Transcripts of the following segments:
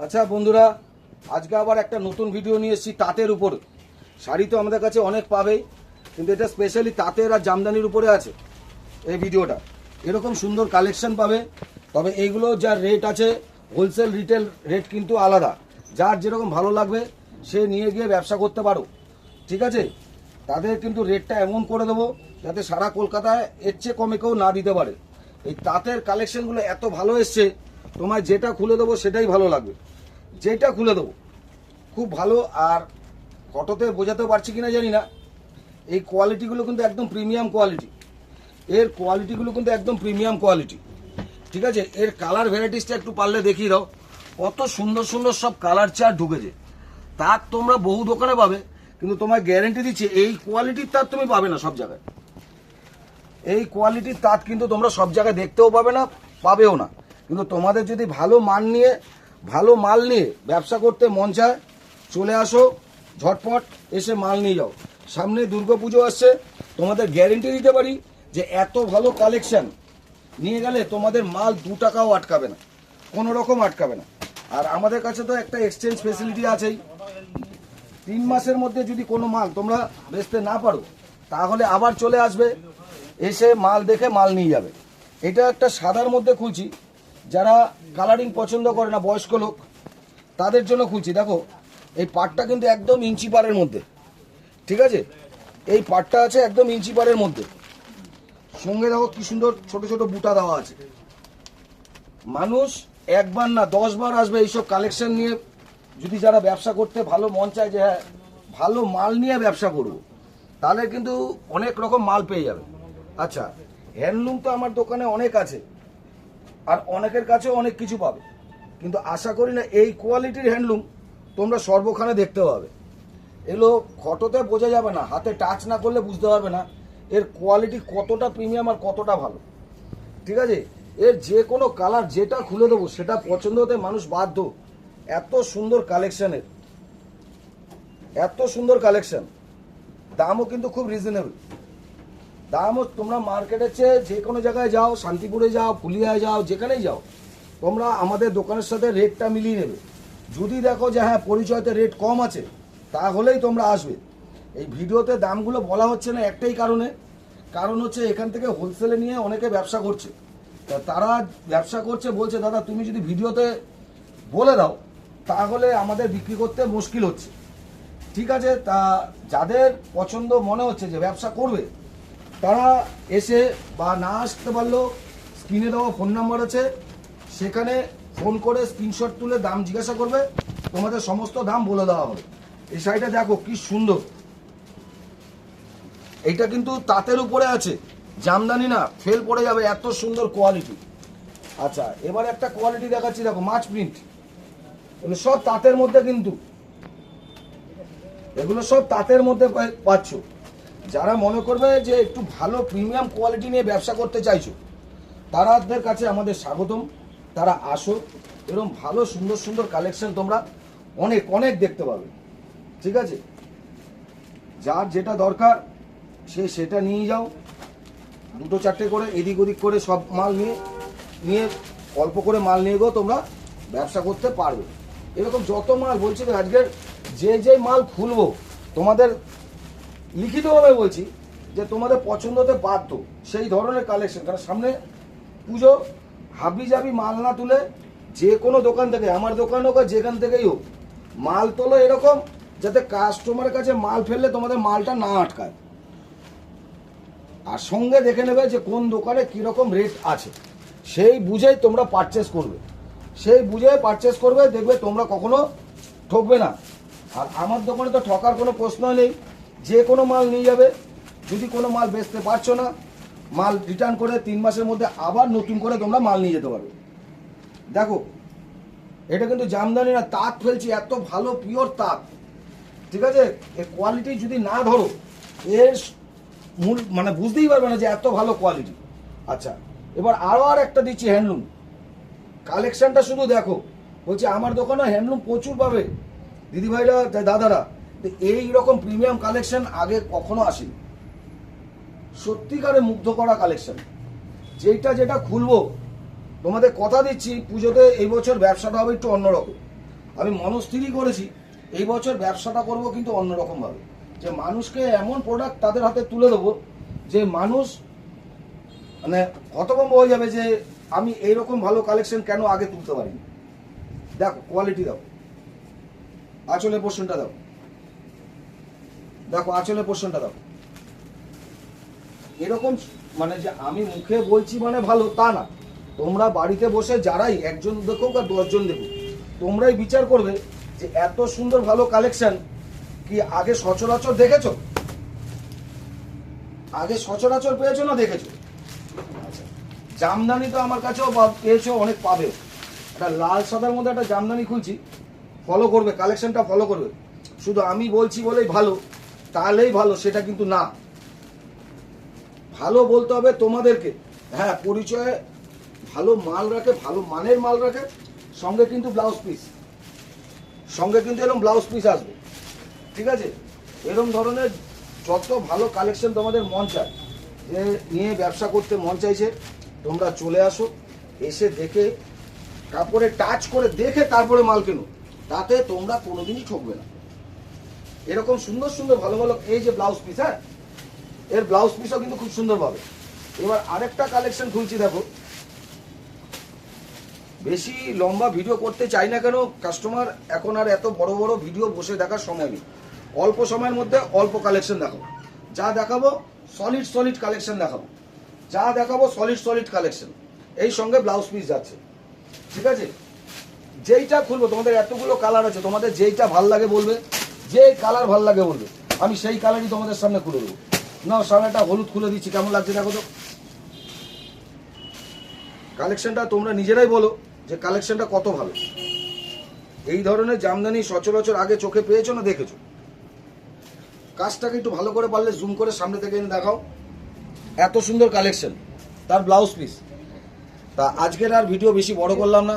আচ্ছা বন্ধুরা, আজকে আবার একটা নতুন ভিডিও নিয়ে এসেছি তাঁতের উপর। শাড়ি তো আমাদের কাছে অনেক পাবেই, কিন্তু এটা স্পেশালি তাঁতের আর জামদানির উপরে আছে এই ভিডিওটা। এরকম সুন্দর কালেকশন পাবে, তবে এইগুলো যার রেট আছে হোলসেল রিটেল রেট কিন্তু আলাদা। যার যেরকম ভালো লাগবে সে নিয়ে গিয়ে ব্যবসা করতে পারো, ঠিক আছে। তাদের কিন্তু রেটটা এমন করে দেবো যাতে সারা কলকাতায় এর চেয়ে কমে কেউ না দিতে পারে। এই তাঁতের কালেকশনগুলো এত ভালো এসছে, তোমায় যেটা খুলে দেবো সেটাই ভালো লাগবে, যেটা খুলে দেবো খুব ভালো। আর ফটোতে বোঝাতে পারছি কিনা জানি না, এই কোয়ালিটিগুলো কিন্তু একদম প্রিমিয়াম কোয়ালিটি। এর কোয়ালিটিগুলো কিন্তু একদম প্রিমিয়াম কোয়ালিটি, ঠিক আছে। এর কালার ভ্যারাইটিসটা একটু পারলে দেখিয়ে দাও। কত সুন্দর সুন্দর সব কালার চার্ট ঢুকেছে। তার তোমরা বহু দোকানে পাবে, কিন্তু তোমায় গ্যারেন্টি দিচ্ছি এই কোয়ালিটির তার তুমি পাবে না সব জায়গায়। এই কোয়ালিটির তাঁত কিন্তু তোমরা সব জায়গায় দেখতেও পাবে না, পাবেও না। কিন্তু তোমাদের যদি ভালো মান নিয়ে ভালো মাল নিয়ে ব্যবসা করতে মন চায়, চলে আসো ঝটপট, এসে মাল নিয়ে যাও। সামনে দুর্গাপুজো আসছে, তোমাদের গ্যারেন্টি দিতে পারি যে এত ভালো কালেকশন নিয়ে গেলে তোমাদের মাল 2 টাকাও আটকাবে না, কোনো রকম আটকাবে না। আর আমাদের কাছে তো একটা এক্সচেঞ্জ ফেসিলিটি আছেই। 3 মাসের মধ্যে যদি কোনো মাল তোমরা বেচতে না পারো, তাহলে আবার চলে আসবে, এসে মাল দেখে মাল নিয়ে যাবে। এটা একটা সাদার মধ্যে খুলছি, যারা কালারিং পছন্দ করে না বয়স্ক লোক তাদের জন্য খুলছি। দেখো এই পাটটা কিন্তু একদম ইঞ্চি পারের মধ্যে, ঠিক আছে। এই পাটটা আছে একদম ইঞ্চি পারের মধ্যে, সঙ্গে দেখো কি সুন্দর ছোট ছোট বুটা দেওয়া আছে। মানুষ একবার না 10 বার আসবে এইসব কালেকশন নিয়ে। যদি যারা ব্যবসা করতে ভালো মন চায় যে হ্যাঁ ভালো মাল নিয়ে ব্যবসা করব, তাহলে কিন্তু অনেক রকম মাল পেয়ে যাবে। আচ্ছা, হ্যান্ডলুম তো আমার দোকানে অনেক আছে, আর অনেকের কাছেও অনেক কিছু পাবে, কিন্তু আশা করি না এই কোয়ালিটির হ্যান্ডলুম তোমরা সর্বখানে দেখতে পাবে। এগুলো ফটোতে বোঝা যাবে না, হাতে টাচ না করলে বুঝতে পারবে না এর কোয়ালিটি কতটা প্রিমিয়াম আর কতটা ভালো, ঠিক আছে। এর যে কোনো কালার যেটা খুলে দেবো সেটা পছন্দ হতে মানুষ বাধ্য। এত সুন্দর কালেকশনের, এত সুন্দর কালেকশন, দামও কিন্তু খুব রিজনেবল। দামও তোমরা মার্কেটের চেয়ে যে কোনো জায়গায় যাও, শান্তিপুরে যাও, ফুলিয়ায় যাও, যেখানেই যাও, তোমরা আমাদের দোকানের সাথে রেটটা মিলিয়ে নেবে। যদি দেখো যে হ্যাঁ পরিচয়তে রেট কম আছে, তাহলেই তোমরা আসবে। এই ভিডিওতে দামগুলো বলা হচ্ছে না একটাই কারণ হচ্ছে এখান থেকে হোলসেলে নিয়ে অনেকে ব্যবসা করছে। তা তারা ব্যবসা করছে বলছে দাদা তুমি যদি ভিডিওতে বলে দাও তাহলে আমাদের বিক্রি করতে মুশকিল হচ্ছে, ঠিক আছে। তা যাদের পছন্দ মনে হচ্ছে যে ব্যবসা করবে, তারা এসে বা না আসতে পারলেও স্ক্রিনে দেওয়া ফোন নাম্বার আছে, সেখানে ফোন করে স্ক্রিনশট তুলে দাম জিজ্ঞাসা করবে, তোমাদের সমস্ত দাম বলে দেওয়া হবে। এই শাড়িটা দেখো কি সুন্দর, এইটা কিন্তু তাঁতের উপরে আছে, জামদানি না, ফেল পড়ে যাবে, এত সুন্দর কোয়ালিটি। আচ্ছা, এবার একটা কোয়ালিটি দেখাচ্ছি, দেখো মাছ প্রিন্ট, এগুলো সব তাঁতের মধ্যে, কিন্তু এগুলো সব তাঁতের মধ্যে পাচ্ছ। যারা মনে করবে যে একটু ভালো প্রিমিয়াম কোয়ালিটি নিয়ে ব্যবসা করতে চাইছো, তাদের কাছে আমাদের স্বাগতম। তারা আসো, এরকম ভালো সুন্দর সুন্দর কালেকশন তোমরা অনেক অনেক দেখতে পাবে, ঠিক আছে। যার যেটা দরকার সে সেটা নিয়ে যাও, 2-4টে করে এদিক ওদিক করে সব মাল নিয়ে অল্প করে মাল নিয়ে গো তোমরা ব্যবসা করতে পারবে। এরকম যত মাল বলছি, আজকের যে মাল খুলবো তোমাদের লিখিতভাবে বলছি যে তোমাদের পছন্দ হতে বাধ্য সেই ধরনের কালেকশন। কারণ সামনে পুজো, হাবি জাবি মাল না তুলে যে কোনো দোকান থেকে, আমার দোকান হোক আর যেখান থেকেই হোক, মাল তোলো এরকম যাতে কাস্টমারের কাছে মাল ফেললে তোমাদের মালটা না আটকায়। আর সঙ্গে দেখে নেবে যে কোন দোকানে কীরকম রেট আছে, সেই বুঝেই তোমরা পারচেস করবে, সেই বুঝে পারচেস করবে, দেখবে তোমরা কখনো ঠকবে না। আর আমার দোকানে তো ঠকার কোনো প্রশ্ন নেই, যে কোনো মাল নিয়ে যাবে। যদি কোনো মাল বেচতে পারছো না, মাল রিটার্ন করে 3 মাসের মধ্যে আবার নতুন করে তোমরা মাল নিয়ে যেতে পারবে। দেখো এটা কিন্তু জামদানি না, তাঁত ফেলছি, এত ভালো পিওর তাঁত, ঠিক আছে। এর কোয়ালিটি যদি না ধরো, এর মূল মানে বুঝতেই পারবে না যে এত ভালো কোয়ালিটি। আচ্ছা, এবার আরও একটা দিচ্ছি হ্যান্ডলুম কালেকশনটা, শুধু দেখো। বলছি আমার দোকানে হ্যান্ডলুম প্রচুর পাবে দিদিভাইরা, দাদারা। এই রকম প্রিমিয়াম কালেকশন আগে কখনো আসেনি, সত্যিকারে মুগ্ধ করা কালেকশন। যেটা খুলবো তোমাদের কথা দিচ্ছি, পুজোতে এই বছর ব্যবসাটা হবে একটু অন্যরকম। আমি মনস্থিরই করেছি এই বছর ব্যবসাটা করব কিন্তু অন্যরকম ভাবে, যে মানুষকে এমন প্রোডাক্ট তাদের হাতে তুলে দেবো যে মানুষ মানে হতভম্ব হয়ে যাবে যে আমি এইরকম ভালো কালেকশন কেন আগে তুলতে পারিনি। দেখো কোয়ালিটি দাও, আঁচলের পোর্শনটা দাও, দেখো আঁচলের পোর্শনটা দাও। এরকম মানে যে আমি মুখে বলছি মানে ভালো তা না, তোমরা বাড়িতে বসে যারাই একজন দেখুক আর 10 জন দেখুক, তোমরাই বিচার করবে যে এত সুন্দর ভালো কালেকশন কি আগে সচরাচর দেখেছো? আগে সচরাচর পেয়েছো না দেখেছো? আচ্ছা, জামদানি তো আমার কাছেও পেয়েছো, অনেক পাবে। একটা লাল সাদার মধ্যে একটা জামদানি খুলছি, ফলো করবে, কালেকশনটা ফলো করবে। শুধু আমি বলছি বলেই ভালো তাহলেই ভালো সেটা কিন্তু না, ভালো বলতে হবে তোমাদেরকে। হ্যাঁ, পরিচয়ে ভালো মাল রাখে, ভালো মানের মাল রাখে, সঙ্গে কিন্তু ব্লাউজ পিস, সঙ্গে কিন্তু এরকম ব্লাউজ পিস আসবে, ঠিক আছে? এরকম ধরনের যত ভালো কালেকশন তোমাদের মন চায়, যে নিয়ে ব্যবসা করতে মন চাইছে, তোমরা চলে আসো, এসে দেখে কাপড়ে টাচ করে দেখে তারপরে মাল কেনো, তাতে তোমরা কোনোদিনই ঠকবে না। এরকম সুন্দর সুন্দর ভালো ভালো এই যে ব্লাউজ পিস, হ্যাঁ এর ব্লাউজ পিসও কিন্তু খুব সুন্দর পাবে। এবার আরেকটা কালেকশন খুলছি, দেখো। বেশি লম্বা ভিডিও করতে চাই না কেন, কাস্টমার এখন আর এত বড় বড় ভিডিও বসে দেখার সময় নেই। অল্প সময়ের মধ্যে অল্প কালেকশন দেখাবো, যা দেখাবো সলিড সলিড কালেকশন দেখাবো, যা দেখাবো সলিড সলিড কালেকশন, এই সঙ্গে ব্লাউজ পিস যাচ্ছে, ঠিক আছে? যেইটা খুলবো, তোমাদের এতগুলো কালার আছে, তোমাদের যেইটা ভাল লাগে বলবে, যে কালার ভাল লাগে বলবে, আমি সেই কালারই তোমাদের সামনে খুলে দেবো। না, সামনে একটা হলুদ খুলে দিচ্ছি, কেমন লাগছে দেখো তো কালেকশনটা, তোমরা নিজেরাই বলো যে কালেকশনটা কত ভালো। এই ধরনের জামদানি সচরাচর আগে চোখে পেয়েছো না দেখেছো? কাজটাকে একটু ভালো করে পারলে জুম করে সামনে থেকে এনে দেখাও, এত সুন্দর কালেকশন, তার ব্লাউজ পিস। তা আজকের আর ভিডিও বেশি বড় করলাম না,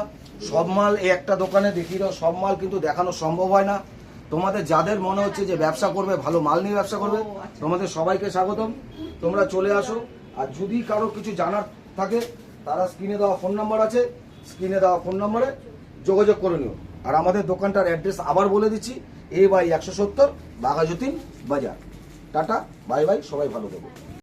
সব মাল এই একটা দোকানে দেখিয়ে দাও, সব মাল কিন্তু দেখানো সম্ভব হয় না। তোমাদের যাদের মনে হচ্ছে যে ব্যবসা করবে, ভালো মাল নিয়ে ব্যবসা করবে, তোমাদের সবাইকে স্বাগতম, তোমরা চলে আসো। আর যদি কারো কিছু জানার থাকে, তারা স্ক্রিনে দেওয়া ফোন নাম্বার আছে, স্ক্রিনে দেওয়া ফোন নম্বরে যোগাযোগ করে নিও। আর আমাদের দোকানটার অ্যাড্রেস আবার বলে দিচ্ছি, A/170 বাঘাযতীন বাজার। টাটা, বাই বাই, সবাই ভালো থাকো।